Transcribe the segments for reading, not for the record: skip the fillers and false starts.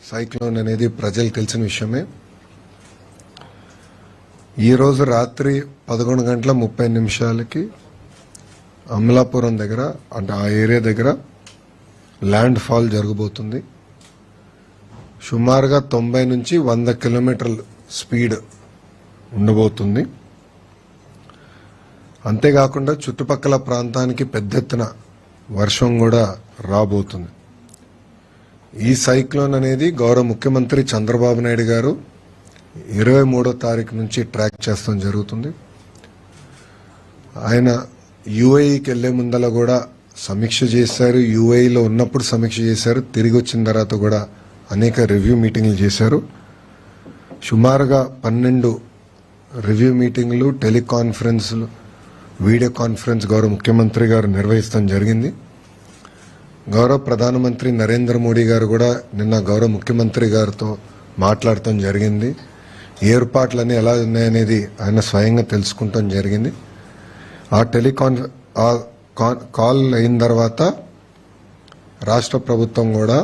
Cyclone అనేది ప్రజలకు తెలిసిన విషయమే. ఈరోజు రాత్రి 11:30 అమలాపురం దగ్గర అంటే ఆ ఏరియా దగ్గర ల్యాండ్ ఫాల్ జరగబోతుంది. సుమారుగా 90 నుంచి 100 కిలోమీటర్ల స్పీడ్ ఉండబోతుంది. అంతేకాకుండా చుట్టుపక్కల ప్రాంతానికి పెద్ద ఎత్తున వర్షం కూడా రాబోతుంది. ఈ సైక్లోన్ అనేది గౌరవ ముఖ్యమంత్రి చంద్రబాబు నాయుడు గారు 23వ తారీఖు నుంచి ట్రాక్ చేస్తాం జరుగుతుంది. ఆయన యుఏఈకి వెళ్లే ముందల కూడా సమీక్ష చేశారు, యుఏఈలో ఉన్నప్పుడు సమీక్ష చేశారు, తిరిగి వచ్చిన తర్వాత కూడా అనేక రివ్యూ మీటింగ్లు చేశారు. సుమారుగా 12 రివ్యూ మీటింగ్లు, టెలికాన్ఫరెన్స్లు, వీడియో కాన్ఫరెన్స్ గౌరవ ముఖ్యమంత్రి గారు నిర్వహిస్తాం జరిగింది. గౌరవ ప్రధానమంత్రి నరేంద్ర మోడీ గారు కూడా నిన్న గౌరవ ముఖ్యమంత్రి గారితో మాట్లాడటం జరిగింది. ఏర్పాట్లన్నీ ఎలా ఉన్నాయనేది ఆయన స్వయంగా తెలుసుకుంటాం జరిగింది. ఆ కాల్ అయిన తర్వాత రాష్ట్ర ప్రభుత్వం కూడా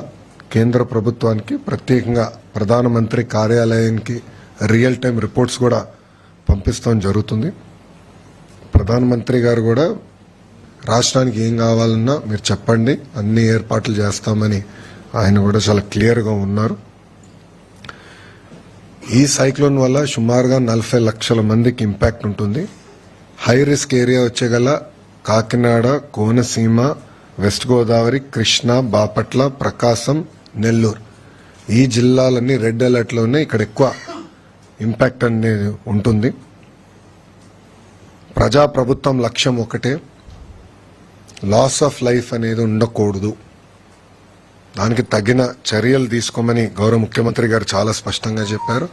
కేంద్ర ప్రభుత్వానికి ప్రత్యేకంగా ప్రధానమంత్రి కార్యాలయానికి రియల్ టైం రిపోర్ట్స్ కూడా పంపిస్తాం జరుగుతుంది. ప్రధానమంత్రి గారు కూడా రాష్ట్రానికి ఏం కావాలన్నా మీరు చెప్పండి, అన్ని ఏర్పాట్లు చేస్తామని ఆయన కూడా చాలా క్లియర్గా ఉన్నారు. ఈ సైక్లోన్ వల్ల సుమారుగా 40 లక్షల మందికి ఇంపాక్ట్ ఉంటుంది. హై రిస్క్ ఏరియా వచ్చేగల కాకినాడ, కోనసీమ, వెస్ట్ గోదావరి, కృష్ణా, బాపట్ల, ప్రకాశం, నెల్లూరు ఈ జిల్లాలన్నీ రెడ్ అలర్ట్లో ఉన్నాయి. ఇక్కడ ఎక్కువ ఇంపాక్ట్ అనేది ఉంటుంది. ప్రజాప్రభుత్వం లక్ష్యం ఒకటే, లాస్ ఆఫ్ లైఫ్ అనేది ఉండకూడదు. దానికి తగిన చర్యలు తీసుకోమని గౌరవ ముఖ్యమంత్రి గారు చాలా స్పష్టంగా చెప్పారు.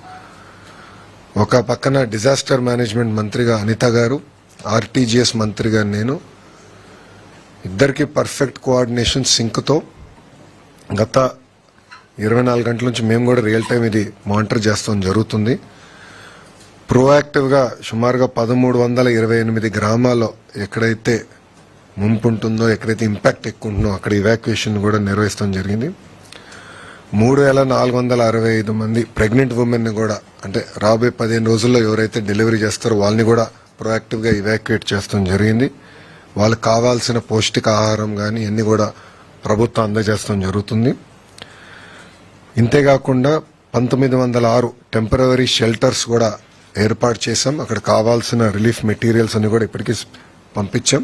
ఒక పక్కన డిజాస్టర్ మేనేజ్మెంట్ మంత్రిగా అనిత గారు, ఆర్టీజీఎస్ మంత్రిగా నేను, ఇద్దరికి పర్ఫెక్ట్ కోఆర్డినేషన్ సింక్తో గత 24 గంటల నుంచి మేము కూడా రియల్ టైం ఇది మానిటర్ చేస్తాం జరుగుతుంది. ప్రోయాక్టివ్గా సుమారుగా 1328 గ్రామాల్లో ఎక్కడైతే ముంపు ఉంటుందో, ఎక్కడైతే ఇంపాక్ట్ ఎక్కువ ఉంటుందో అక్కడ ఇవాక్యుయేషన్ కూడా నిర్వహిస్తాం జరిగింది. 3465 మంది ప్రెగ్నెంట్ ఉమెన్ కూడా అంటే రాబోయే 15 రోజుల్లో ఎవరైతే డెలివరీ చేస్తారో వాళ్ళని కూడా ప్రొయాక్టివ్గా ఇవాక్యుయేట్ చేస్తాం జరిగింది. వాళ్ళకి కావాల్సిన పౌష్టికాహారం కానీ ఇవన్నీ కూడా ప్రభుత్వం అందజేస్తాం జరుగుతుంది. ఇంతేకాకుండా 1906 టెంపరరీ షెల్టర్స్ కూడా ఏర్పాటు చేశాం. అక్కడ కావాల్సిన రిలీఫ్ మెటీరియల్స్ అన్ని కూడా ఇప్పటికీ పంపించాం.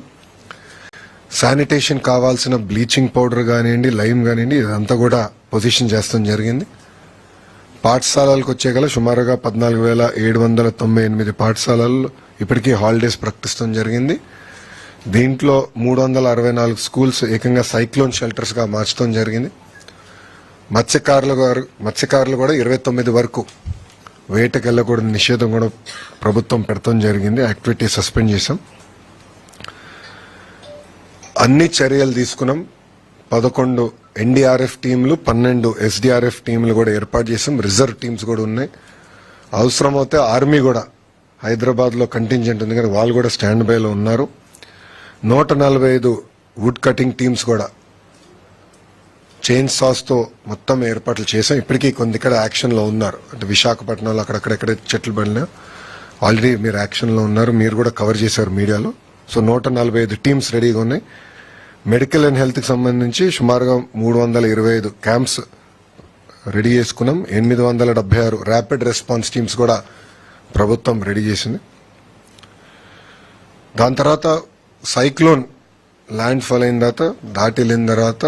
శానిటేషన్ కావాల్సిన బ్లీచింగ్ పౌడర్ కానివ్వండి, లైమ్ కానివ్వండి, ఇదంతా కూడా పొజిషన్ చేస్తాం జరిగింది. పాఠశాలలకు వచ్చేగల సుమారుగా 14,798 పాఠశాలల్లో ఇప్పటికీ హాలిడేస్ ప్రకటిస్తాం జరిగింది. దీంట్లో 364 స్కూల్స్ ఏకంగా సైక్లోన్ షెల్టర్స్గా మార్చడం జరిగింది. మత్స్యకారులు కూడా 29 వరకు వేటకు వెళ్ళకూడని నిషేధం కూడా ప్రభుత్వం పెడతాం జరిగింది. యాక్టివిటీ సస్పెండ్ చేశాం. అన్ని చర్యలు తీసుకున్నాం. 11 ఎన్డీఆర్ఎఫ్ టీంలు, 12 ఎస్డీఆర్ఎఫ్ టీంలు కూడా ఏర్పాటు చేసాం. రిజర్వ్ టీమ్స్ కూడా ఉన్నాయి. అవసరమైతే ఆర్మీ కూడా హైదరాబాద్లో కంటింజెంట్ ఉంది కానీ వాళ్ళు కూడా స్టాండ్ బైలో ఉన్నారు. 145 వుడ్ కటింగ్ టీమ్స్ కూడా చైన్ సాస్తో మొత్తం ఏర్పాట్లు చేసాం. ఇప్పటికీ కొన్ని ఇక్కడ యాక్షన్లో ఉన్నారు. అంటే విశాఖపట్నంలో అక్కడెక్కడ చెట్లు పడినా ఆల్రెడీ మీరు యాక్షన్లో ఉన్నారు, మీరు కూడా కవర్ చేశారు మీడియాలో. సో 145 టీమ్స్ రెడీగా ఉన్నాయి. మెడికల్ అండ్ హెల్త్కి సంబంధించి సుమారుగా 325 క్యాంప్స్ రెడీ చేసుకున్నాం. 876 ర్యాపిడ్ రెస్పాన్స్ టీమ్స్ కూడా ప్రభుత్వం రెడీ చేసింది. దాని తర్వాత సైక్లోన్ ల్యాండ్ ఫాల్ అయిన తర్వాత, దాటి వెళ్ళిన తర్వాత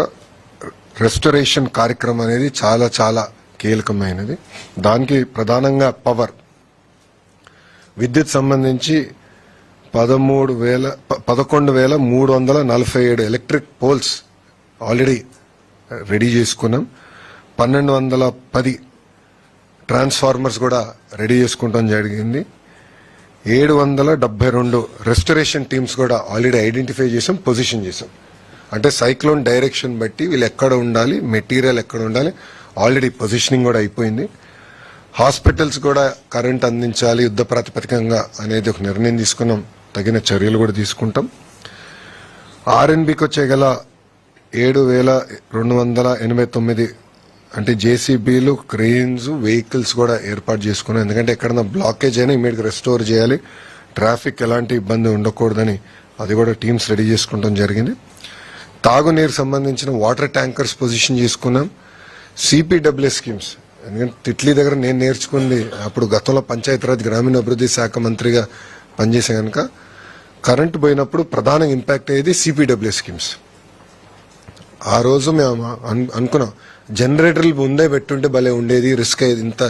రెస్టరేషన్ కార్యక్రమం అనేది చాలా చాలా కీలకమైనది. దానికి ప్రధానంగా పవర్, విద్యుత్ సంబంధించి 11,347 ఎలక్ట్రిక్ పోల్స్ ఆల్రెడీ రెడీ చేసుకున్నాం. 1210 ట్రాన్స్ఫార్మర్స్ కూడా రెడీ చేసుకుంటాం జరిగింది. 772 రెస్టరేషన్ టీమ్స్ కూడా ఆల్రెడీ ఐడెంటిఫై చేసాం, పొజిషన్ చేసాం. అంటే సైక్లోన్ డైరెక్షన్ బట్టి వీళ్ళు ఎక్కడ ఉండాలి, మెటీరియల్ ఎక్కడ ఉండాలి, ఆల్రెడీ పొజిషనింగ్ కూడా అయిపోయింది. హాస్పిటల్స్ కూడా కరెంట్ అందించాలి యుద్ధ ప్రాతిపదికంగా అనేది ఒక నిర్ణయం తీసుకున్నాం. తగిన చర్యలు కూడా తీసుకుంటాం. ఆర్ఎన్బికి వచ్చే గల 7,289 అంటే జేసీబీలు, క్రెయిన్స్, వెహికల్స్ కూడా ఏర్పాటు చేసుకున్నాం. ఎందుకంటే ఎక్కడన్నా బ్లాకేజ్ అయినా ఇమీడియట్ రెస్టోర్ చేయాలి, ట్రాఫిక్ ఎలాంటి ఇబ్బంది ఉండకూడదని అది కూడా టీమ్స్ రెడీ చేసుకుంటాం జరిగింది. తాగునీరు సంబంధించిన వాటర్ ట్యాంకర్స్ పొజిషన్ చేసుకున్నాం. సిపిడబ్ల్యూ స్కీమ్స్, ఎందుకంటే తిట్లీ దగ్గర నేను నేర్చుకుంది అప్పుడు గతంలో పంచాయతీరాజ్ గ్రామీణాభివృద్ధి శాఖ మంత్రిగా పనిచేసే కనుక కరెంటు పోయినప్పుడు ప్రధానంగా ఇంపాక్ట్ అయ్యేది సిపిడబ్ల్యూ స్కీమ్స్. ఆ రోజు మేము అనుకున్నాం జనరేటర్లు ముందే పెట్టుంటే భలే ఉండేది, రిస్క్ అయ్యేది, ఇంత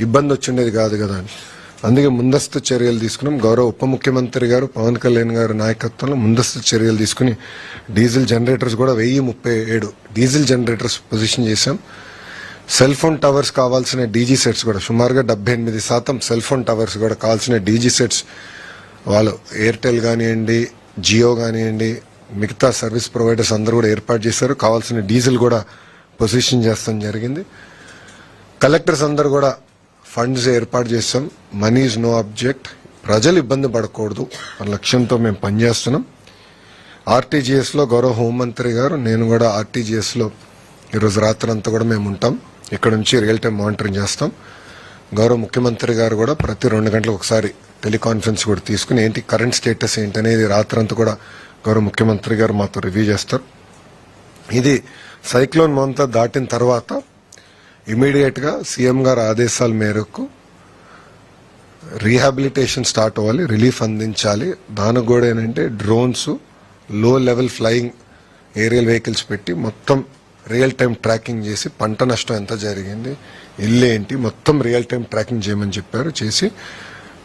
ఇబ్బంది వచ్చిండేది కాదు కదా అని. అందుకే ముందస్తు చర్యలు తీసుకున్నాం. గౌరవ ఉప ముఖ్యమంత్రి గారు పవన్ కళ్యాణ్ గారి నాయకత్వంలో ముందస్తు చర్యలు తీసుకుని డీజిల్ జనరేటర్స్ కూడా 1037 డీజిల్ జనరేటర్స్ పొజిషన్ చేశాం. సెల్ ఫోన్ టవర్స్ కావాల్సిన డీజీ సెట్స్ కూడా సుమారుగా 78% సెల్ ఫోన్ టవర్స్ కూడా కావాల్సిన డీజీ సెట్స్ వాళ్ళు ఎయిర్టెల్ కానివ్వండి, జియో కానివ్వండి, మిగతా సర్వీస్ ప్రొవైడర్స్ అందరూ కూడా ఏర్పాటు చేశారు. కావాల్సిన డీజిల్ కూడా పొజిషన్ చేస్తాం జరిగింది. కలెక్టర్స్ అందరూ కూడా ఫండ్స్ ఏర్పాటు చేస్తాం. మనీ ఈజ్ నో ఆబ్జెక్ట్, ప్రజలు ఇబ్బంది పడకూడదు అన్న లక్ష్యంతో మేము పనిచేస్తున్నాం. ఆర్టీజీఎస్ లో గౌరవ హోంమంత్రి గారు, నేను కూడా ఆర్టీజీఎస్ లో ఈరోజు రాత్రి అంతా కూడా మేము ఉంటాం. ఇక్కడ నుంచి రియల్ టైం మానిటరింగ్ చేస్తాం. గౌరవ ముఖ్యమంత్రి గారు కూడా ప్రతి 2 గంటలకు ఒకసారి టెలికాన్ఫరెన్స్ కూడా తీసుకుని ఏంటి కరెంట్ స్టేటస్ ఏంటనేది రాత్రంతా కూడా గౌరవ ముఖ్యమంత్రి గారు మాతో రివ్యూ చేస్తారు. ఇది సైక్లోన్ మొంతా దాటిన తర్వాత ఇమీడియట్ గా సీఎం గారి ఆదేశాల మేరకు రీహాబిలిటేషన్ స్టార్ట్ అవ్వాలి, రిలీఫ్ అందించాలి. దానికి కూడా ఏంటంటే డ్రోన్స్, లో లెవెల్ ఫ్లయింగ్ ఏరియల్ వెహికల్స్ పెట్టి మొత్తం రియల్ టైం ట్రాకింగ్ చేసి పంట నష్టం ఎంత జరిగింది, ఇల్లు ఏంటి, మొత్తం రియల్ టైం ట్రాకింగ్ చేయమని చెప్పారు. చేసి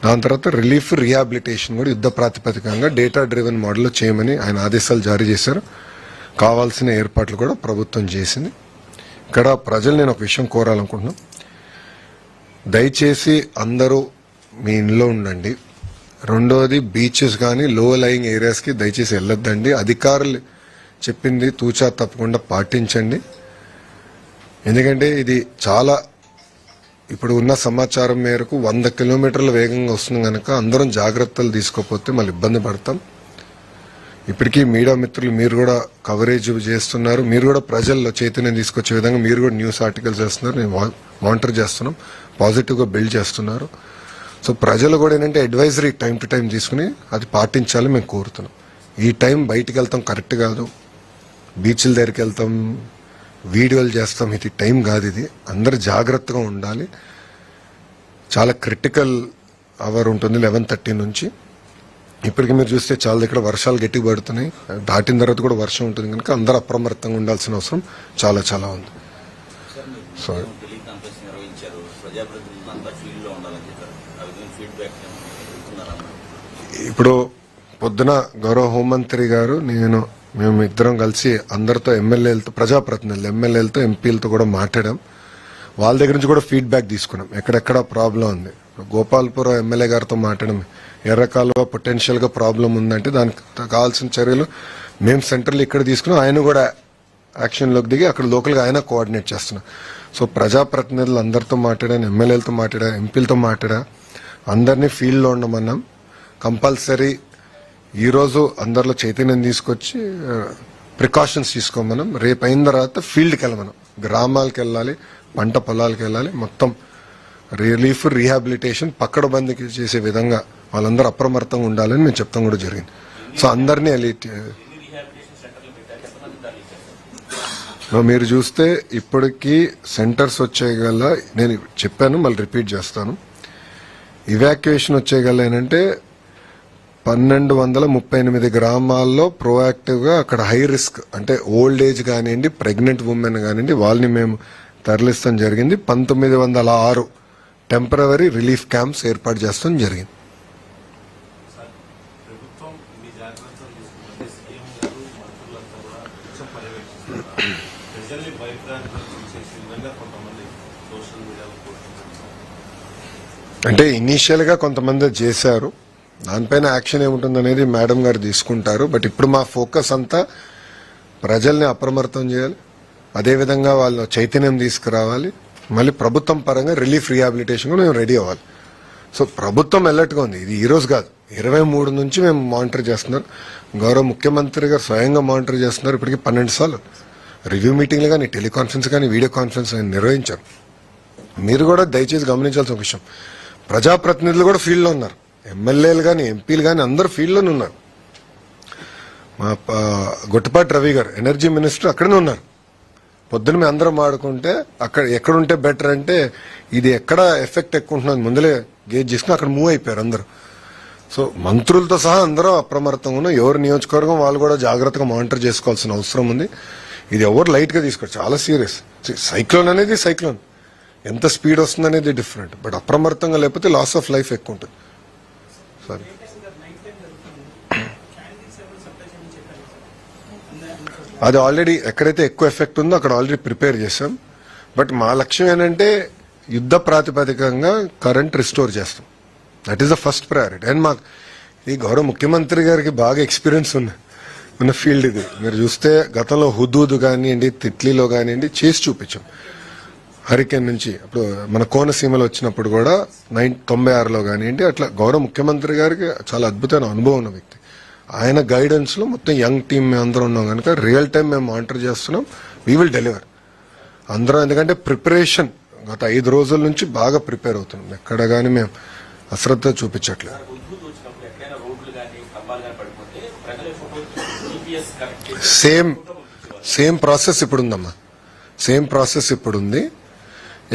దాని తర్వాత రిలీఫ్, రీహాబిలిటేషన్ కూడా యుద్ధ ప్రాతిపదికంగా డేటా డ్రివెన్ మోడల్లో చేయమని ఆయన ఆదేశాలు జారీ చేశారు. కావాల్సిన ఏర్పాట్లు కూడా ప్రభుత్వం చేసింది. ఇక్కడ ప్రజలు నేను ఒక విషయం కోరాలనుకుంటున్నాను, దయచేసి అందరూ మీ ఇంట్లో ఉండండి. రెండోది బీచెస్ కానీ లో లయింగ్ ఏరియాస్కి దయచేసి వెళ్ళొద్దండి. అధికారులు చెప్పింది తూచా తప్పకుండా పాటించండి. ఎందుకంటే ఇది చాలా ఇప్పుడు ఉన్న సమాచారం మేరకు 100 కిలోమీటర్ల వేగంగా వస్తుంది కనుక అందరం జాగ్రత్తలు తీసుకోకపోతే మళ్ళీ ఇబ్బంది పడతాం. ఇప్పటికీ మీడియా మిత్రులు మీరు కూడా కవరేజ్ చేస్తున్నారు, మీరు కూడా ప్రజల్లో చైతన్యం తీసుకొచ్చే విధంగా మీరు కూడా న్యూస్ ఆర్టికల్స్ చేస్తున్నారు, నేను మానిటర్ చేస్తున్నాం, పాజిటివ్గా బిల్డ్ చేస్తున్నారు. సో ప్రజలు కూడా ఏంటంటే అడ్వైజరీ టైం టు టైం తీసుకుని అది పాటించాలి మేము కోరుతున్నాం. ఈ టైం బయటికి వెళ్తాం కరెక్ట్ కాదు, బీచ్ల దగ్గరికి వెళ్తాం, వీడియోలు చేస్తాం, ఇది టైం కాదు. ఇది అందరు జాగ్రత్తగా ఉండాలి. చాలా క్రిటికల్ అవర్ ఉంటుంది 11:30 నుంచి. ఇప్పటికి మీరు చూస్తే చాలా దగ్గర వర్షాలు గట్టిగా పడుతున్నాయి, దాటిన తర్వాత కూడా వర్షం ఉంటుంది కనుక అందరూ అప్రమత్తంగా ఉండాల్సిన అవసరం చాలా చాలా ఉంది. సో ఇప్పుడు పొద్దున గౌరవ హోంమంత్రి గారు మేము ఇద్దరం కలిసి అందరితో ఎమ్మెల్యేలతో, ప్రజాప్రతినిధులు, ఎమ్మెల్యేలతో, ఎంపీలతో కూడా మాట్లాడాం. వాళ్ళ దగ్గర నుంచి కూడా ఫీడ్బ్యాక్ తీసుకున్నాం ఎక్కడెక్కడ ప్రాబ్లం ఉంది. గోపాల్పురం ఎమ్మెల్యే గారితో మాట్లాడడం, ఎర్రకాలువ పొటెన్షియల్ గా ప్రాబ్లం ఉందంటే దానికి కావాల్సిన చర్యలు మేము సెంట్రల్ ఇక్కడ తీసుకున్నాం. ఆయన కూడా యాక్షన్లోకి దిగి అక్కడ లోకల్ గా ఆయన కోఆర్డినేట్ చేస్తున్నాం. సో ప్రజాప్రతినిధులు అందరితో మాట్లాడాను, ఎమ్మెల్యేలతో మాట్లాడా, ఎంపీలతో మాట్లాడా, అందరినీ ఫీల్డ్ లో ఉండమన్నాం. కంపల్సరీ ఈరోజు అందరిలో చైతన్యం తీసుకొచ్చి ప్రికాషన్స్ తీసుకోమనం. రేపు అయిన తర్వాత ఫీల్డ్కి వెళ్ళమనం, గ్రామాలకు వెళ్ళాలి, పంట పొలాలకు వెళ్ళాలి, మొత్తం రిలీఫ్, రీహాబిలిటేషన్ పక్కడబందీకి చేసే విధంగా వాళ్ళందరూ అప్రమత్తంగా ఉండాలని మేము చెప్తాం కూడా జరిగింది. సో అందరినీ మీరు చూస్తే ఇప్పటికీ సెంటర్స్ వచ్చేయగల, నేను చెప్పాను మళ్ళీ రిపీట్ చేస్తాను, ఇవాక్యుయేషన్ వచ్చేయగల ఏంటంటే 1238 గ్రామాల్లో ప్రోయాక్టివ్ గా అక్కడ హై రిస్క్ అంటే ఓల్డ్ ఏజ్ కానివ్వండి, ప్రెగ్నెంట్ ఉమెన్ కానివ్వండి, వాళ్ళని మేము తరలిస్తాం జరిగింది. 1906 టెంపరవరీ రిలీఫ్ క్యాంప్స్ ఏర్పాటు చేస్తాం జరిగింది. అంటే ఇనీషియల్ గా కొంతమంది చేశారు, దానిపైన యాక్షన్ ఏముంటుంది అనేది మేడం గారు తీసుకుంటారు. బట్ ఇప్పుడు మా ఫోకస్ అంతా ప్రజల్ని అప్రమత్తం చేయాలి, అదేవిధంగా వాళ్ళు చైతన్యం తీసుకురావాలి, మళ్ళీ ప్రభుత్వం పరంగా రిలీఫ్, రీహాబిలిటేషన్ కూడా మేము రెడీ అవ్వాలి. సో ప్రభుత్వం అలర్ట్గా ఉంది, ఇది ఈ రోజు కాదు, 23 నుంచి మేము మానిటర్ చేస్తున్నారు. గౌరవ ముఖ్యమంత్రి గారు స్వయంగా మానిటర్ చేస్తున్నారు. ఇప్పటికీ 12 సార్లు రివ్యూ మీటింగ్లు కానీ టెలికాన్ఫరెన్స్ కానీ వీడియో కాన్ఫరెన్స్ నిర్వహించారు. మీరు కూడా దయచేసి గమనించాల్సిన విషయం, ప్రజాప్రతినిధులు కూడా ఫీల్డ్లో ఉన్నారు, ఎమ్మెల్యేలు కానీ ఎంపీలు కానీ అందరూ ఫీల్డ్లోనే ఉన్నారు. మా గొట్టపాటి రవి గారు ఎనర్జీ మినిస్టర్ అక్కడనే ఉన్నారు. పొద్దున మేము అందరం ఆడుకుంటే అక్కడ ఎక్కడుంటే బెటర్ అంటే ఇది ఎక్కడ ఎఫెక్ట్ ఎక్కువ ఉంటున్నది ముందులే గేజ్ చేసుకుని అక్కడ మూవ్ అయిపోయారు అందరూ. సో మంత్రులతో సహా అందరూ అప్రమత్తంగా ఉన్నారు. ఎవరి నియోజకవర్గం వాళ్ళు కూడా జాగ్రత్తగా మానిటర్ చేసుకోవాల్సిన అవసరం ఉంది. ఇది ఎవరు లైట్ గా తీసుకోరు, చాలా సీరియస్. సైక్లోన్ అనేది సైక్లోన్, ఎంత స్పీడ్ వస్తుంది అనేది డిఫరెంట్, బట్ అప్రమత్తంగా లేకపోతే లాస్ ఆఫ్ లైఫ్ ఎక్కువ ఉంటుంది. సారీ, అది ఆల్రెడీ ఎక్కడైతే ఎక్కువ ఎఫెక్ట్ ఉందో అక్కడ ఆల్రెడీ ప్రిపేర్ చేశాం. బట్ మా లక్ష్యం ఏంటంటే యుద్ధ ప్రాతిపదికంగా కరెంట్ రిస్టోర్ చేస్తాం. That is the first priority. And మాకు ఈ గౌరవ ముఖ్యమంత్రి గారికి బాగా ఎక్స్పీరియన్స్ ఉన్న ఫీల్డ్ ఇది. మీరు చూస్తే గతంలో హుదూద్ కానివ్వండి, తిట్లీలో కానివ్వండి చేసి చూపించాం. హరికేన్ నుంచి అప్పుడు మన కోనసీమలో వచ్చినప్పుడు కూడా 96లో కానివ్వండి, అట్లా గౌరవ ముఖ్యమంత్రి గారికి చాలా అద్భుతమైన అనుభవం ఉన్న వ్యక్తి. ఆయన గైడెన్స్ లో మొత్తం యంగ్ టీమ్ మేము అందరం ఉన్నాం కనుక రియల్ టైం మేము మానిటర్ చేస్తున్నాం. వీ విల్ డెలివర్ అందరం. ఎందుకంటే ప్రిపరేషన్ గత 5 రోజుల నుంచి బాగా ప్రిపేర్ అవుతున్నాం. ఎక్కడ కానీ మేము అశ్రద్ధ చూపించట్లేదు. సేమ్ ప్రాసెస్ ఇప్పుడు ఉందమ్మా, సేమ్ ప్రాసెస్ ఇప్పుడు ఉంది.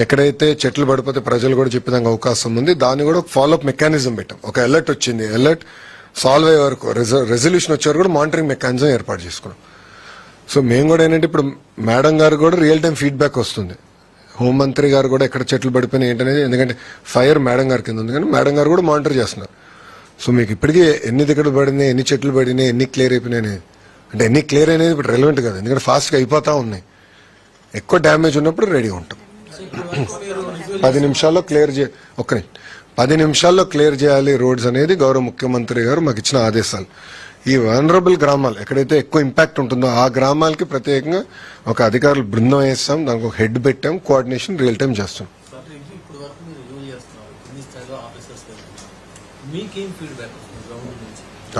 ఎక్కడైతే చెట్లు పడిపోతే ప్రజలు కూడా చెప్పేదానికి అవకాశం ఉంది. దాన్ని కూడా ఫాలోఅప్ మెకానిజం పెట్టాం. ఒక అలర్ట్ వచ్చింది, అలర్ట్ సాల్వ్ అయ్యే వరకు రెజల్యూషన్ వచ్చే వరకు కూడా మానిటరింగ్ మెకానిజం ఏర్పాటు చేసుకున్నాం. సో మేము కూడా ఏంటంటే ఇప్పుడు మేడం గారు కూడా రియల్ టైం ఫీడ్బ్యాక్ వస్తుంది. హోంమంత్రి గారు కూడా ఎక్కడ చెట్లు పడిపోయినాయి ఏంటనేది, ఎందుకంటే ఫైర్ మేడం గారి కింద ఉంది కానీ మేడం గారు కూడా మానిటర్ చేస్తున్నారు. సో మీకు ఇప్పటికీ ఎన్ని దిక్కలు పడినాయి, ఎన్ని చెట్లు పడినాయి, ఎన్ని క్లియర్ అయిపోయినాయి అంటే ఎన్ని క్లియర్ అనేది ఇప్పుడు రెలవెంట్ కాదు, ఎందుకంటే ఫాస్ట్గా అయిపోతా ఉన్నాయి. ఎక్కువ డ్యామేజ్ ఉన్నప్పుడు రెడీగా ఉంటాం. 10 నిమిషాల్లో క్లియర్ 10 నిమిషాల్లో క్లియర్ చేయాలి రోడ్స్ అనేది గౌరవ ముఖ్యమంత్రి గారు మాకు ఇచ్చిన ఆదేశాలు. ఈ వనరబుల్ గ్రామాలు ఎక్కడైతే ఎక్కువ ఇంపాక్ట్ ఉంటుందో ఆ గ్రామాలకి ప్రత్యేకంగా ఒక అధికారులు బృందం వేస్తాం, దానికి ఒక హెడ్ పెట్టాం, కోఆర్డినేషన్ రియల్ టైం చేస్తాం.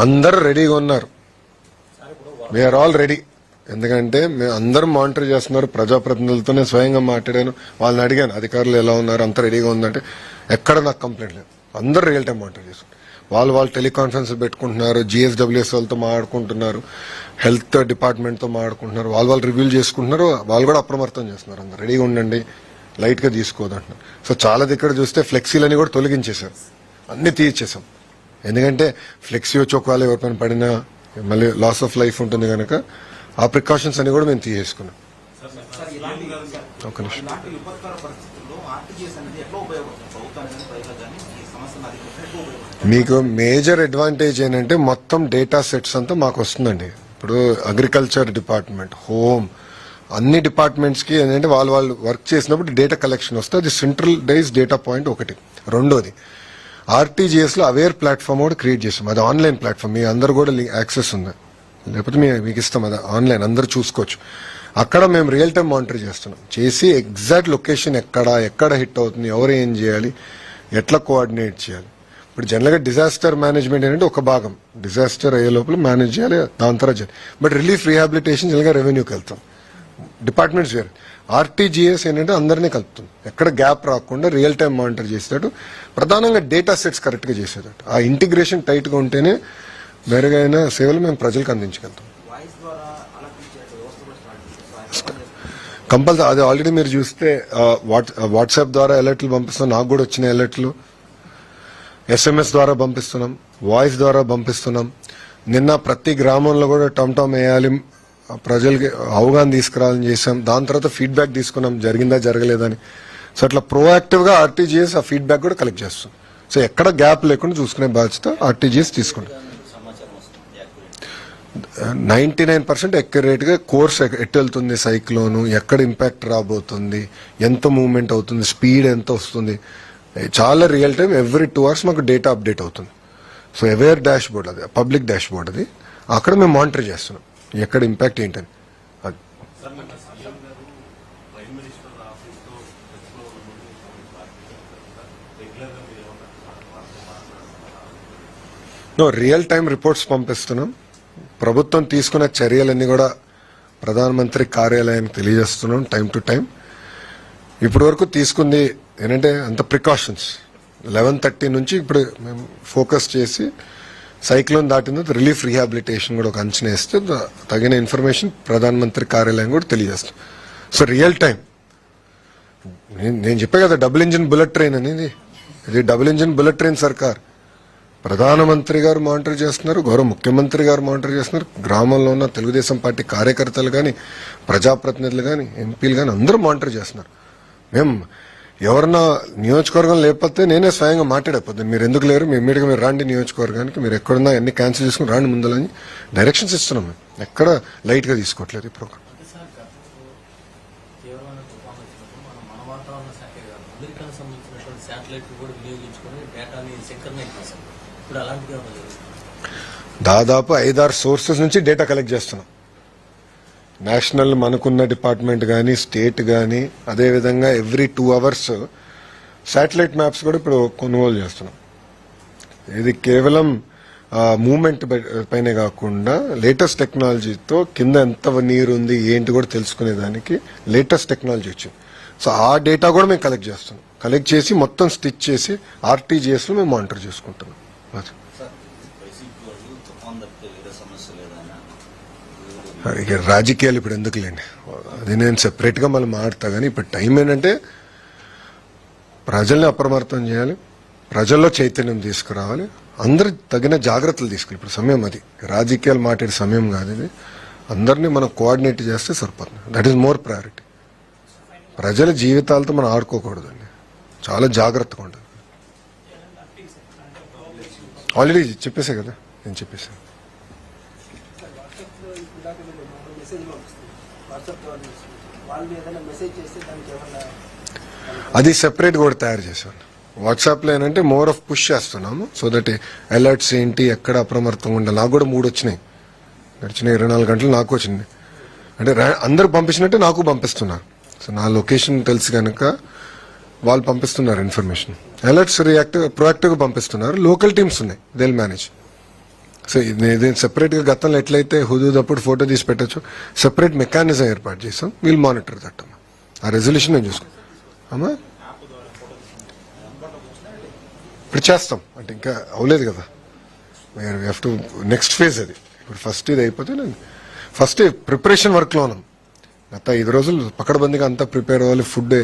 అందరూ రెడీగా ఉన్నారు, వీఆర్ ఆల్ రెడీ. ఎందుకంటే మేము అందరం మానిటర్ చేస్తున్నారు. ప్రజాప్రతినిధులతోనే స్వయంగా మాట్లాడాను, వాళ్ళని అడిగాను అధికారులు ఎలా ఉన్నారు, అంత రెడీగా ఉందంటే ఎక్కడ నాకు కంప్లైంట్ లేదు. అందరూ రియల్ టైం మానిటర్ చేస్తున్నారు. వాళ్ళు టెలికాన్ఫరెన్స్ పెట్టుకుంటున్నారు, GSWS వాళ్ళతో మాట్లాడుకుంటున్నారు, హెల్త్ డిపార్ట్మెంట్తో మాట్లాడుకుంటున్నారు, వాళ్ళు రివ్యూలు చేసుకుంటున్నారు. వాళ్ళు కూడా అప్రమత్తం చేస్తున్నారు. అందరు రెడీగా ఉండండి, లైట్ గా తీసుకోదంటున్నారు. సో చాలా దగ్గర చూస్తే ఫ్లెక్సీలని కూడా తొలగించేశారు, అన్ని తీయించేసాం. ఎందుకంటే ఫ్లెక్సీ వచ్చి ఒకవేళ ఎవరిపైన పడినా మళ్ళీ లాస్ ఆఫ్ లైఫ్ ఉంటుంది కనుక ఆ ప్రికాషన్స్ అని కూడా మేము తీసేసుకున్నాం. ఒక నిమిషం. మీకు మేజర్ అడ్వాంటేజ్ ఏంటంటే మొత్తం డేటా సెట్స్ అంతా మాకు వస్తుందండి. ఇప్పుడు అగ్రికల్చర్ డిపార్ట్మెంట్, హోమ్, అన్ని డిపార్ట్మెంట్స్ కి ఏంటంటే వాళ్ళు వర్క్ చేసినప్పుడు డేటా కలెక్షన్ వస్తుంది. అది సెంట్రలైజ్ డేటా పాయింట్ ఒకటి. రెండోది RTGS లో అవేర్ ప్లాట్ఫామ్ కూడా క్రియేట్ చేస్తాం. అది ఆన్లైన్ ప్లాట్ఫామ్, మీ అందరు కూడా యాక్సెస్ ఉంది, లేకపోతే మీకు ఇస్తాం. అది ఆన్లైన్ అందరు చూసుకోవచ్చు. అక్కడ మేము రియల్ టైం మానిటర్ చేస్తున్నాం, చేసి ఎగ్జాక్ట్ లొకేషన్ ఎక్కడ హిట్ అవుతుంది, ఎవరు ఏం చేయాలి, ఎట్లా కోఆర్డినేట్ చేయాలి. ఇప్పుడు జనరల్గా డిజాస్టర్ మేనేజ్మెంట్ ఏంటంటే ఒక భాగం, డిజాస్టర్ అయ్యే లోపల మేనేజ్ చేయాలి, దాని తర్వాత చేయాలి. బట్ రిలీఫ్ రీహాబిలిటేషన్ జనరల్గా రెవెన్యూకి వెళ్తాం, డిపార్ట్మెంట్స్ వేరే. RTGS ఏంటంటే అందరినీ కలుపుతుంది, ఎక్కడ గ్యాప్ రాకుండా రియల్ టైం మానిటర్ చేసేటట్టు, ప్రధానంగా డేటా సెట్స్ కరెక్ట్గా చేసేటట్టు. ఆ ఇంటిగ్రేషన్ టైట్గా ఉంటేనే మెరుగైన సేవలు మేము ప్రజలకు అందించగలుగుతాం. కంపల్సరీ అది ఆల్రెడీ మీరు చూస్తే వాట్సాప్ ద్వారా అలర్ట్లు పంపిస్తున్నాం, నాకు కూడా వచ్చిన అలర్ట్లు, SMS ద్వారా పంపిస్తున్నాం, వాయిస్ ద్వారా పంపిస్తున్నాం. నిన్న ప్రతి గ్రామంలో కూడా టమ్ వేయాలి, ప్రజలకి అవగాహన తీసుకురావాలని చేసాం. దాని తర్వాత ఫీడ్బ్యాక్ తీసుకున్నాం, జరిగిందా జరగలేదని. సో అట్లా ప్రోయాక్టివ్ గా RTGS ఆ ఫీడ్బ్యాక్ కూడా కలెక్ట్ చేస్తాం. సో ఎక్కడ గ్యాప్ లేకుండా చూసుకునే బాధ్యత RTGS తీసుకుంటాం. 99% అక్యురేట్ గా కోర్స్ ఎట్టు వెళ్తుంది, సైక్లోను ఎక్కడ ఇంపాక్ట్ రాబోతుంది, ఎంత మూవ్మెంట్ అవుతుంది, స్పీడ్ ఎంత వస్తుంది, చాలా రియల్ టైం ఎవ్రీ 2 hours మాకు డేటా అప్డేట్ అవుతుంది. సో అవేర్ డాష్ బోర్డ్, అది పబ్లిక్ డాష్ బోర్డ్, అది అక్కడ మేము మానిటర్ చేస్తున్నాం ఎక్కడ ఇంపాక్ట్ ఏంటని. అది రియల్ టైం రిపోర్ట్స్ పంపిస్తున్నాం. ప్రభుత్వం తీసుకున్న చర్యలన్నీ కూడా ప్రధానమంత్రి కార్యాలయానికి తెలియజేస్తున్నాం టైం టు టైం. ఇప్పటి వరకు తీసుకుంది ఏంటంటే అంత ప్రికాషన్స్. 11:30 నుంచి ఇప్పుడు మేము ఫోకస్ చేసి సైక్లోన్ దాటిన రిలీఫ్ రీహాబిలిటేషన్ కూడా ఒక అంచనా వేస్తే తగిన ఇన్ఫర్మేషన్ ప్రధానమంత్రి కార్యాలయం కూడా తెలియజేస్తాం. సో రియల్ టైం నేను చెప్పే కదా డబుల్ ఇంజిన్ బుల్లెట్ ట్రైన్ అనేది. ఇది డబుల్ ఇంజిన్ బుల్లెట్ ట్రైన్ సర్కార్. ప్రధానమంత్రి గారు మానిటర్ చేస్తున్నారు, గౌరవ ముఖ్యమంత్రి గారు మానిటర్ చేస్తున్నారు, గ్రామంలో ఉన్న తెలుగుదేశం పార్టీ కార్యకర్తలు కానీ, ప్రజాప్రతినిధులు కానీ, ఎంపీలు కానీ అందరూ మానిటర్ చేస్తున్నారు. మేము ఎవరన్నా నియోజకవర్గం లేకపోతే నేనే స్వయంగా మాట్లాడకపోతే మీరు ఎందుకు లేరు, మీ ఇమ్మీడియట్గా మీరు రాండి నియోజకవర్గానికి, మీరు ఎక్కడున్నా అన్ని క్యాన్సిల్ చేసుకుని రాండి ముందలని డైరెక్షన్స్ ఇస్తున్నాం. మేము ఎక్కడ లైట్గా తీసుకోవట్లేదు ఈ ప్రోగ్రామ్. దాదాపు 5-6 సోర్సెస్ నుంచి డేటా కలెక్ట్ చేస్తున్నాం. నేషనల్ మనకున్న డిపార్ట్మెంట్ కానీ, స్టేట్ కానీ, అదేవిధంగా ఎవ్రీ 2 hours శాటిలైట్ మ్యాప్స్ కూడా ఇప్పుడు కొనుగోలు చేస్తున్నాం. ఇది కేవలం మూవ్మెంట్ పైనే కాకుండా లేటెస్ట్ టెక్నాలజీతో కింద ఎంత నీరు ఉంది ఏంటి కూడా తెలుసుకునేదానికి లేటెస్ట్ టెక్నాలజీ వచ్చింది. సో ఆ డేటా కూడా మేము కలెక్ట్ చేస్తున్నాం. కలెక్ట్ చేసి మొత్తం స్టిచ్ చేసి ఆర్టీజీఎస్లో మేము మానిటర్ చేసుకుంటున్నాం. ఇక రాజకీయాలు ఇప్పుడు ఎందుకు లేండి, అది నేను సెపరేట్గా మళ్ళీ మాట్లాడతా. కానీ ఇప్పుడు టైం ఏంటంటే ప్రజల్ని అప్రమత్తం చేయాలి, ప్రజల్లో చైతన్యం తీసుకురావాలి, అందరు తగిన జాగ్రత్తలు తీసుకోవాలి. ఇప్పుడు సమయం అది, రాజకీయాలు మాట్లాడే సమయం కాదు ఇది. అందరినీ మనం కోఆర్డినేట్ చేస్తే సరిపోతుంది. That is more priority. ప్రజల జీవితాలతో మనం ఆడుకోకూడదండి, చాలా జాగ్రత్తగా ఉంటుంది. ఆల్రెడీ చెప్పేసా కదా, నేను చెప్పేసాను. అది సెపరేట్ కూడా తయారు చేశాను. వాట్సాప్లో ఏంటంటే మోర్ ఆఫ్ పుష్ చేస్తున్నాము. సో దట్ అలర్ట్స్ ఏంటి, ఎక్కడ అప్రమత్తంగా ఉండాలి. నాకు కూడా 3 వచ్చినాయి గడిచిన 24 గంటలు నాకు వచ్చింది. అంటే అందరు పంపించినట్టే నాకు పంపిస్తున్నారు. సో నా లొకేషన్ తెలుసు కనుక వాళ్ళు పంపిస్తున్నారు ఇన్ఫర్మేషన్. అలర్ట్స్ ప్రొయాక్టివ్గా పంపిస్తున్నారు. లోకల్ టీమ్స్ ఉన్నాయి, దే విల్ మేనేజ్. సో ఇది సెపరేట్గా గతంలో ఎట్లయితే హుదూదప్పుడు ఫోటో తీసి పెట్టచ్చు, సెపరేట్ మెకానిజం ఏర్పాటు చేస్తాం. వీల్ మానిటర్ దట్ అమ్మా. ఆ రెజల్యూషన్ నేను చూసుకో అమ్మా. ఇప్పుడు చేస్తాం అంటే ఇంకా అవ్వలేదు కదా, హ్యావ్ టు నెక్స్ట్ ఫేజ్ అది. ఇప్పుడు ఫస్ట్ ఇది అయిపోతే నేను ఫస్ట్ ప్రిపరేషన్ వర్క్లో ఉన్నాం. గత 5 రోజులు పకడ్బందీగా అంతా ప్రిపేర్ అవ్వాలి. ఫుడ్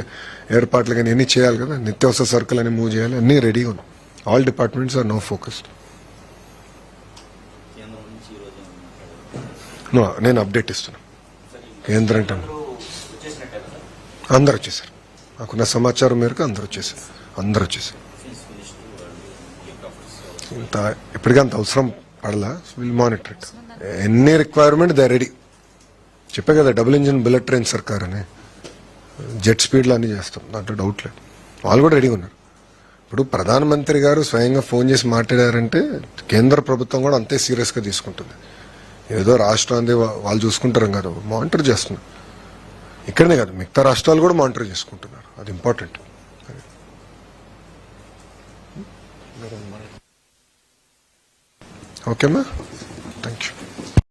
ఏర్పాట్లు కానీ అన్నీ చేయాలి కదా, నిత్యావసర సరుకులు అని మూవ్ చేయాలి, అన్నీ రెడీగా ఉన్నాం. All departments are no focused. నేను అప్డేట్ ఇస్తున్నా. కేంద్రం అంటే అందరు వచ్చేసారు. నాకున్న సమాచారం మేరకు అందరు వచ్చేసారు. ఇంత ఇప్పటికీ అంత అవసరం పడలా. Will monitor it. ఎన్ని రిక్వైర్మెంట్ దే రెడీ. చెప్పే కదా డబుల్ ఇంజిన్ బుల్లెట్ ట్రైన్ సర్కార్ అని, జెట్ స్పీడ్లో అన్నీ చేస్తాం, దాంట్లో డౌట్ లేదు. వాళ్ళు కూడా రెడీగా ఉన్నారు. ఇప్పుడు ప్రధానమంత్రి గారు స్వయంగా ఫోన్ చేసి మాట్లాడారంటే కేంద్ర ప్రభుత్వం కూడా అంతే సీరియస్గా తీసుకుంటుంది. ఏదో రాష్ట్రాన్ని వాళ్ళు చూసుకుంటారు కదా, మానిటర్ చేస్తున్నారు. ఇక్కడనే కాదు, మిగతా రాష్ట్రాలు కూడా మానిటర్ చేసుకుంటున్నారు. అది ఇంపార్టెంట్. ఓకేమ్మా, thank you.